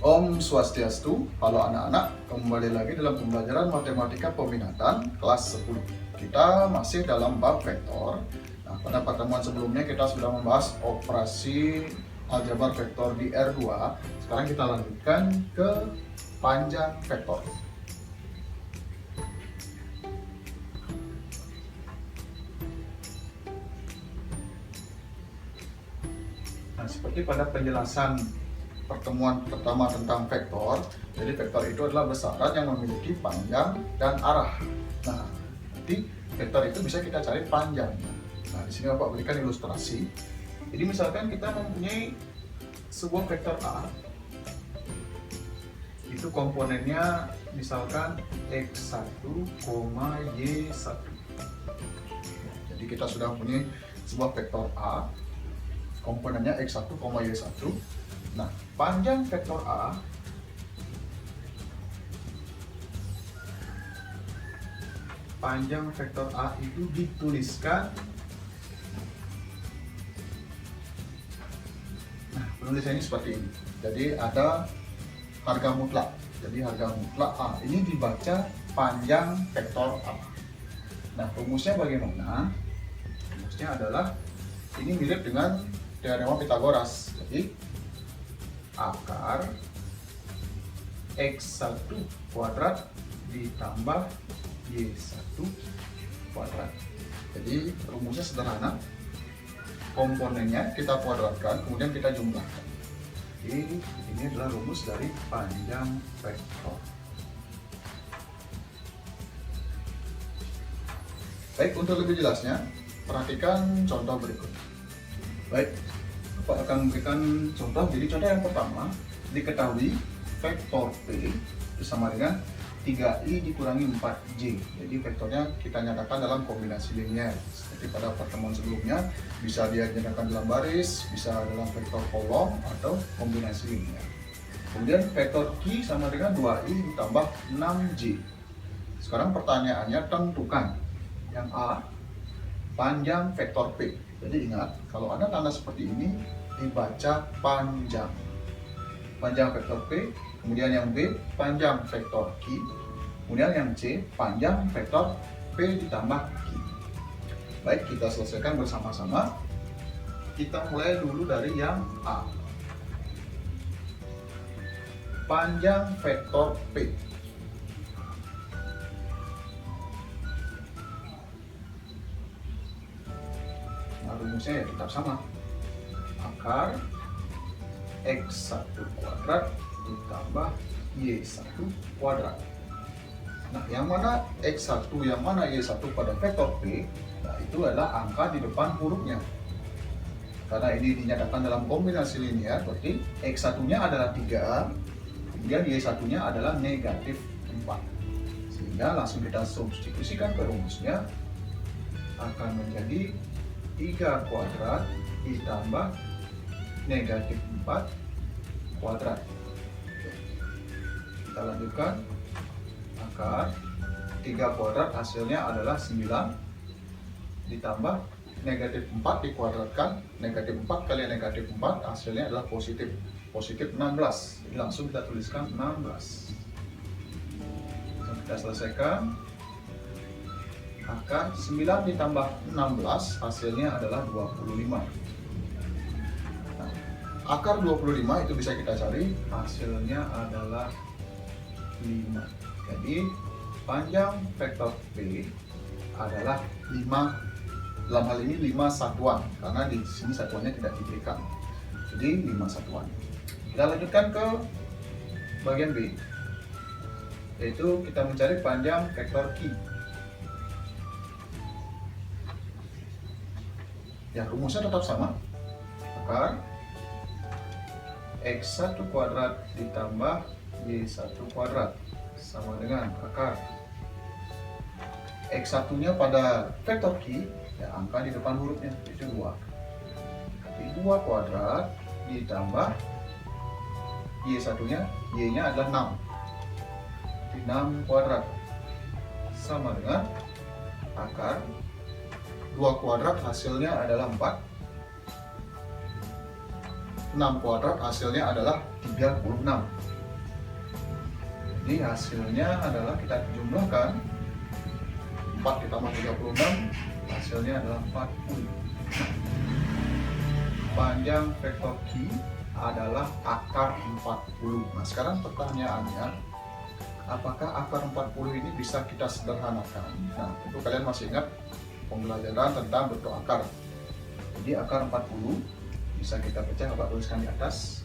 Om Swastiastu, halo anak-anak, kembali lagi dalam pembelajaran Matematika Peminatan kelas 10. Kita masih dalam bab vektor. Nah, pada pertemuan sebelumnya kita sudah membahas operasi aljabar vektor di R2. Sekarang kita lanjutkan ke panjang vektor. Nah, seperti pada penjelasan pertemuan pertama tentang vektor, jadi vektor itu adalah besaran yang memiliki panjang dan arah. Nah, nanti vektor itu bisa kita cari panjangnya. Nah, di sini Bapak berikan ilustrasi. Jadi misalkan kita mempunyai sebuah vektor A, itu komponennya misalkan x1, y1. Jadi kita sudah mempunyai sebuah vektor A, komponennya x1, y1. Nah, panjang vektor A itu dituliskan, nah penulisannya seperti ini. Jadi ada harga mutlak. Jadi harga mutlak A ini dibaca panjang vektor A. Nah, rumusnya bagaimana? Rumusnya adalah ini mirip dengan teorema Pythagoras. Jadi akar x1 kuadrat ditambah y1 kuadrat. Jadi rumusnya sederhana, komponennya kita kuadratkan, kemudian kita jumlahkan. Jadi ini adalah rumus dari panjang vektor. Baik, untuk lebih jelasnya perhatikan contoh berikut. Baik, Bapak akan memberikan contoh. Jadi contoh yang pertama, diketahui vektor P itu sama dengan 3i dikurangi 4j. Jadi vektornya kita nyatakan dalam kombinasi linier. Seperti pada pertemuan sebelumnya, bisa dia nyatakan dalam baris, bisa dalam vektor kolom, atau kombinasi linier. Kemudian vektor Q sama dengan 2i ditambah 6j. Sekarang pertanyaannya, tentukan yang A, panjang vektor P. Jadi ingat, kalau ada tanda seperti ini dibaca panjang. Panjang vektor P, kemudian yang B panjang vektor Q, kemudian yang C panjang vektor P ditambah Q. Baik, kita selesaikan bersama-sama. Kita mulai dulu dari yang A. Panjang vektor P. Rumusnya ya tetap sama, akar x1 kuadrat ditambah y1 kuadrat. Nah, yang mana x1, yang mana y1 pada vektor P, nah itu adalah angka di depan hurufnya. Karena ini dinyatakan dalam kombinasi linier, berarti x1-nya adalah 3, kemudian y1-nya adalah negatif 4. Sehingga langsung kita substitusikan ke rumusnya, akan menjadi 3 kuadrat ditambah negatif 4 kuadrat. Kita lanjutkan, akar 3 kuadrat hasilnya adalah 9 ditambah negatif 4 dikuadratkan, negatif 4 kali negatif 4 hasilnya adalah positif 16. Jadi langsung kita tuliskan 16. Kita selesaikan, akar 9 ditambah 16 hasilnya adalah 25. Nah, akar 25 itu bisa kita cari, hasilnya adalah 5. Jadi panjang vektor P adalah 5, dalam hal ini 5 satuan, karena di sini satuannya tidak diberikan. Jadi 5 satuan. Kita lanjutkan ke bagian B, yaitu kita mencari panjang vektor Q. Ya, rumusnya tetap sama, akar x1 kuadrat ditambah y1 kuadrat sama dengan akar x1-nya pada vektor Q, ya angka di depan hurufnya, itu 2. Jadi 2 kuadrat ditambah y1-nya, y-nya adalah 6. Jadi 6 kuadrat sama dengan akar 2 kuadrat hasilnya adalah 4, 6 kuadrat hasilnya adalah 36. Jadi hasilnya adalah kita jumlahkan 4 ditambah 36, hasilnya adalah 40. Panjang vektor Q adalah akar 40. Nah sekarang pertanyaannya, apakah akar 40 ini bisa kita sederhanakan? Nah tentu kalian masih ingat pembelajaran tentang bentuk akar. Jadi akar 40 bisa kita pecah, Bapak tuliskan di atas.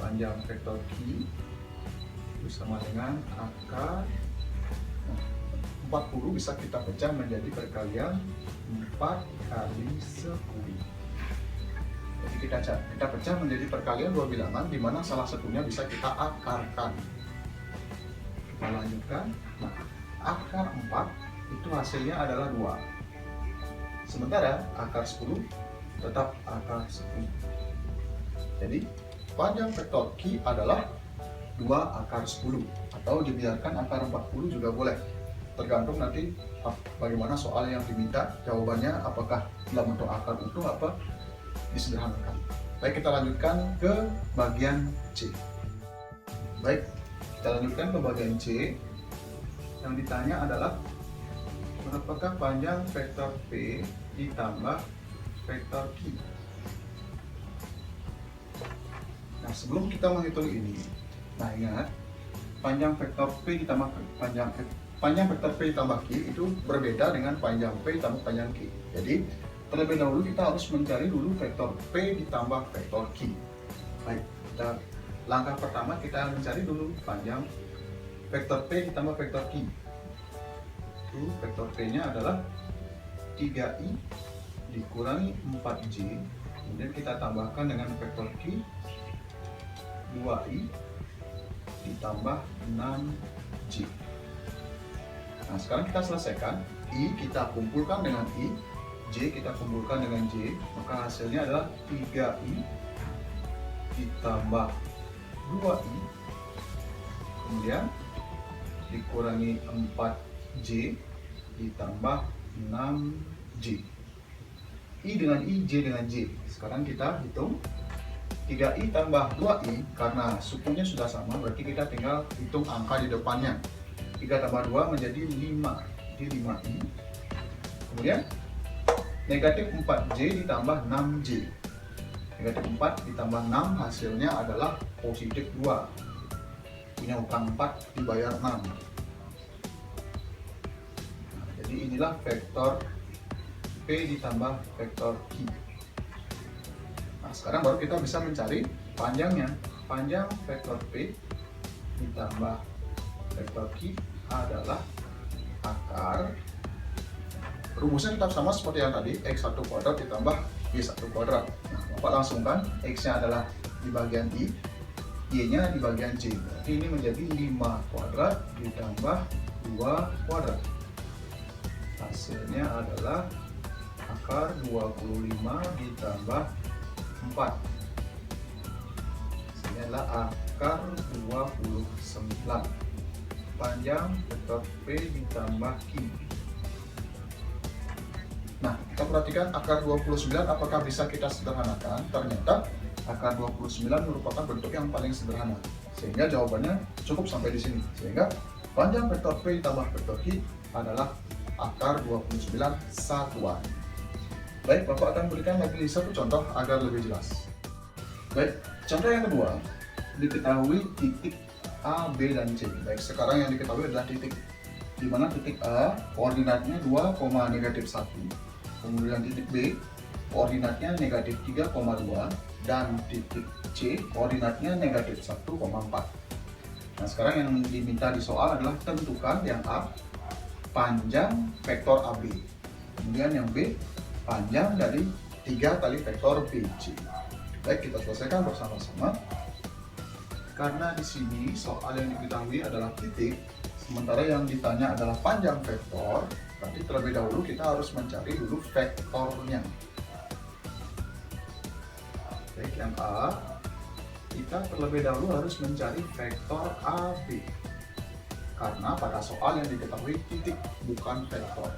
Panjang vektor Q sama dengan akar 40 bisa kita pecah menjadi perkalian 4 kali 10. Jadi kita pecah menjadi perkalian dua bilangan, di mana salah satunya bisa kita akarkan. Kita lanjutkan. Nah, akar 4 itu hasilnya adalah 2. Sementara akar 10 tetap akar 10. Jadi panjang vektor Q adalah 2 akar 10, atau dibiarkan akar 40 juga boleh, tergantung nanti bagaimana soal yang diminta jawabannya, apakah dalam bentuk akar utuh apa disederhanakan. Baik, kita lanjutkan ke bagian C. Baik, kita lanjutkan ke bagian C. Yang ditanya adalah berapakah panjang vektor P ditambah vektor Q. Nah sebelum kita menghitung ini, nah ingat, panjang vektor P ditambah panjang vektor P ditambah Q itu berbeda dengan panjang P ditambah panjang Q. Jadi terlebih dahulu kita harus mencari dulu vektor P ditambah vektor Q. Baik, langkah pertama kita mencari dulu panjang vektor P ditambah vektor Q. Itu vektor P-nya adalah 3i dikurangi 4j, kemudian kita tambahkan dengan vektor Q 2i ditambah 6j. Nah sekarang kita selesaikan, i kita kumpulkan dengan i, j kita kumpulkan dengan j, maka hasilnya adalah 3i ditambah 2i kemudian dikurangi 4j ditambah 6j. I dengan i, j dengan j. Sekarang kita hitung 3i tambah 2i, karena sukunya sudah sama berarti kita tinggal hitung angka di depannya. 3 tambah 2 menjadi 5, jadi 5i. Kemudian negatif 4j ditambah 6j. Negatif 4 ditambah 6 hasilnya adalah positif 2. Punya utang 4 dibayar 6. Nah, jadi inilah vektor P ditambah vektor Q. Nah, sekarang baru kita bisa mencari panjangnya. Panjang vektor P ditambah vektor Q adalah akar, rumusnya tetap sama seperti yang tadi, x1 kuadrat ditambah y1 kuadrat. Nah, Bapak langsungkan, x-nya adalah di bagian i, y-nya di bagian j. Berarti ini menjadi 5 kuadrat ditambah 2 kuadrat. Hasilnya adalah akar 25 ditambah 4. Hasilnya adalah akar 29. Panjang vektor P ditambah Q. Nah, kita perhatikan akar 29 apakah bisa kita sederhanakan. Ternyata akar 29 merupakan bentuk yang paling sederhana, sehingga jawabannya cukup sampai di sini. Sehingga panjang vektor P ditambah vektor Q adalah akar 29 satuan. Baik, Bapak akan berikan lagi satu contoh agar lebih jelas. Baik, contoh yang kedua, diketahui titik A, B, dan C. Baik, sekarang yang diketahui adalah titik, di mana titik A koordinatnya 2, -1, kemudian titik B koordinatnya -3,2, dan titik C koordinatnya -1,4. Nah, sekarang yang diminta di soal adalah tentukan yang A, panjang vektor AB, kemudian yang B, panjang dari 3 kali vektor BC. Baik, kita selesaikan bersama-sama. Karena di sini soal yang diketahui adalah titik, sementara yang ditanya adalah panjang vektor, berarti terlebih dahulu kita harus mencari dulu vektornya. Baik, yang A, kita terlebih dahulu harus mencari vektor AB. Karena pada soal yang diketahui titik, bukan vektor.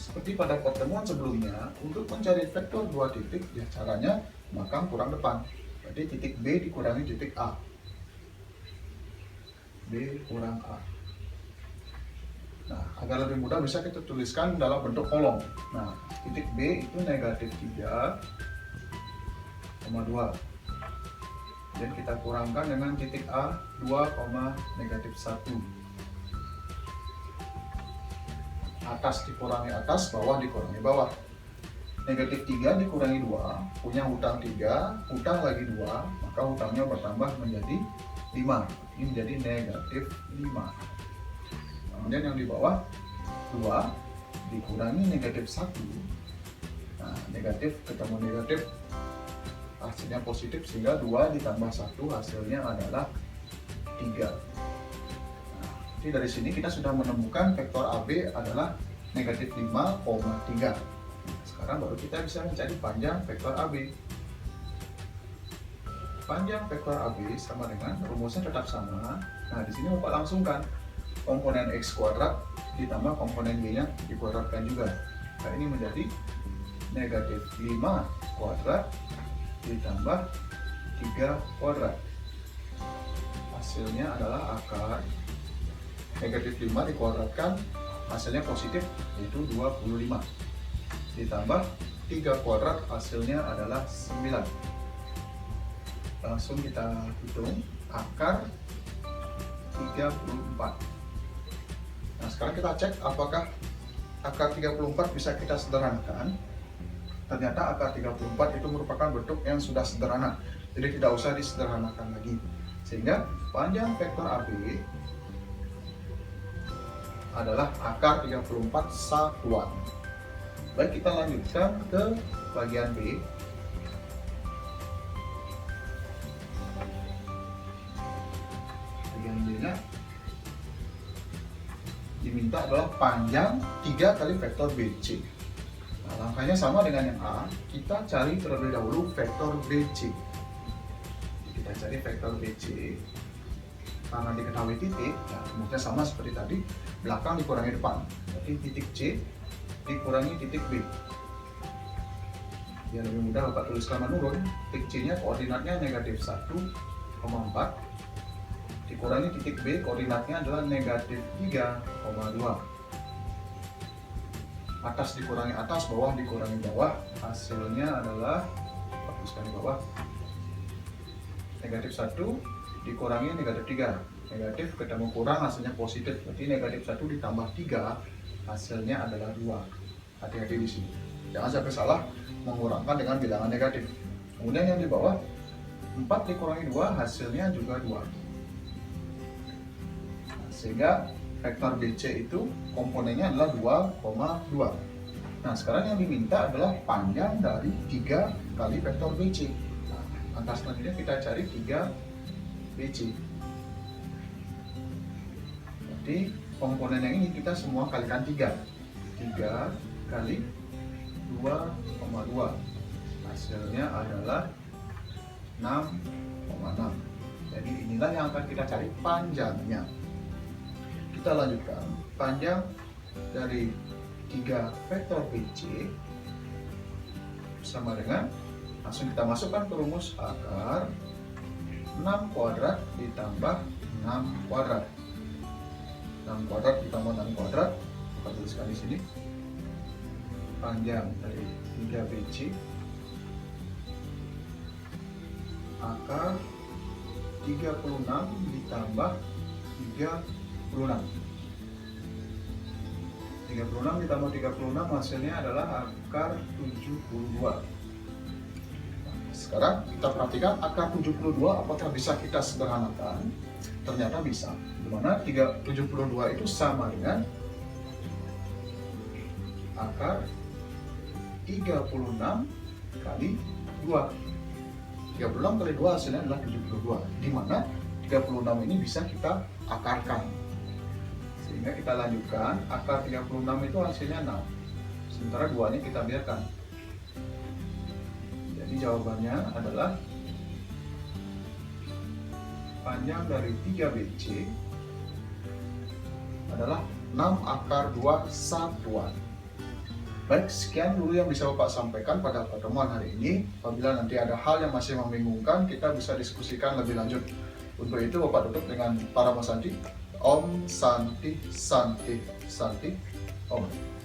Seperti pada pertemuan sebelumnya, untuk mencari vektor 2 titik, ya caranya makam kurang depan. Berarti titik B dikurangi titik A. B kurang A. Nah, agar lebih mudah bisa kita tuliskan dalam bentuk kolom. Nah, titik B itu negatif 3,2. Dan kita kurangkan dengan titik A 2, negatif 1. Atas dikurangi atas, bawah dikurangi bawah. Negatif 3 dikurangi 2, punya hutang 3, hutang lagi 2, maka hutangnya bertambah menjadi 5. Ini menjadi negatif 5. Kemudian yang di bawah 2 dikurangi negatif 1. Nah, negatif ketemu negatif, hasilnya positif, sehingga 2 ditambah 1 hasilnya adalah 3. Nah, jadi dari sini kita sudah menemukan vektor AB adalah negatif 5,3. Sekarang baru kita bisa mencari panjang vektor AB. Panjang vektor AB sama dengan, rumusnya tetap sama. Nah, di sini Bapak langsungkan komponen X kuadrat ditambah komponen Y nya dikuadratkan juga. Nah, ini menjadi negatif 5 kuadrat ditambah 3 kuadrat. Hasilnya adalah akar negatif 5 dikuadratkan, hasilnya positif, yaitu 25. Ditambah 3 kuadrat, hasilnya adalah 9. Langsung kita hitung akar 34. Nah, sekarang kita cek apakah akar 34 bisa kita sederhanakan. Ternyata akar 34 itu merupakan bentuk yang sudah sederhana, jadi tidak usah disederhanakan lagi. Sehingga panjang vektor AB adalah akar 34 satuan. Baik, kita lanjutkan ke bagian B. Bagian B-nya diminta adalah panjang 3 kali vektor BC. Nah, langkahnya sama dengan yang A, kita cari terlebih dahulu vektor BC. Kita cari vektor BC. Karena diketahui titik, ya rumusnya sama seperti tadi, belakang dikurangi depan. Jadi titik C dikurangi titik B. Biar lebih mudah Bapak tuliskan menurun. Titik C nya koordinatnya negatif 1,4 dikurangi titik B, koordinatnya adalah negatif 3,2. Atas dikurangi atas, bawah dikurangi bawah, hasilnya adalah, hapuskan di bawah, negatif 1 dikurangi negatif 3. Negatif ketemu kurang, hasilnya positif. Berarti negatif 1 ditambah 3, hasilnya adalah 2. Hati-hati di sini, jangan sampai salah mengurangkan dengan bilangan negatif. Kemudian yang di bawah, 4 dikurangi 2, hasilnya juga 2. Nah, sehingga vektor BC itu komponennya adalah 2,2. Nah, sekarang yang diminta adalah panjang dari 3 kali vektor BC. Nah, langkah selanjutnya kita cari 3 BC. Jadi komponen yang ini kita semua kalikan 3. 3 kali 2,2. Hasilnya adalah 6,6. Jadi inilah yang akan kita cari panjangnya. Kita lanjutkan, panjang dari 3 vektor BC sama dengan, langsung kita masukkan ke rumus akar 6 kuadrat ditambah 6 kuadrat. 6 kuadrat ditambah 6 kuadrat, kita tuliskan di sini. Panjang dari 3 BC akar 36 ditambah 36. 36 ditambah 36 hasilnya adalah akar 72. Sekarang kita perhatikan akar 72 apakah bisa kita sederhanakan. Ternyata bisa, dimana 72 itu sama dengan akar 36 kali 2. 36 kali 2 hasilnya adalah 72, dimana 36 ini bisa kita akarkan. Sehingga kita lanjutkan, akar 36 itu hasilnya 6, sementara 2 ini kita biarkan. Jadi jawabannya adalah panjang dari 3 BC adalah 6 akar 2 satuan. Baik, sekian dulu yang bisa Bapak sampaikan pada pertemuan hari ini. Apabila nanti ada hal yang masih membingungkan, kita bisa diskusikan lebih lanjut. Untuk itu Bapak tutup dengan Parama Santi. Om Santi Santi Santi Om.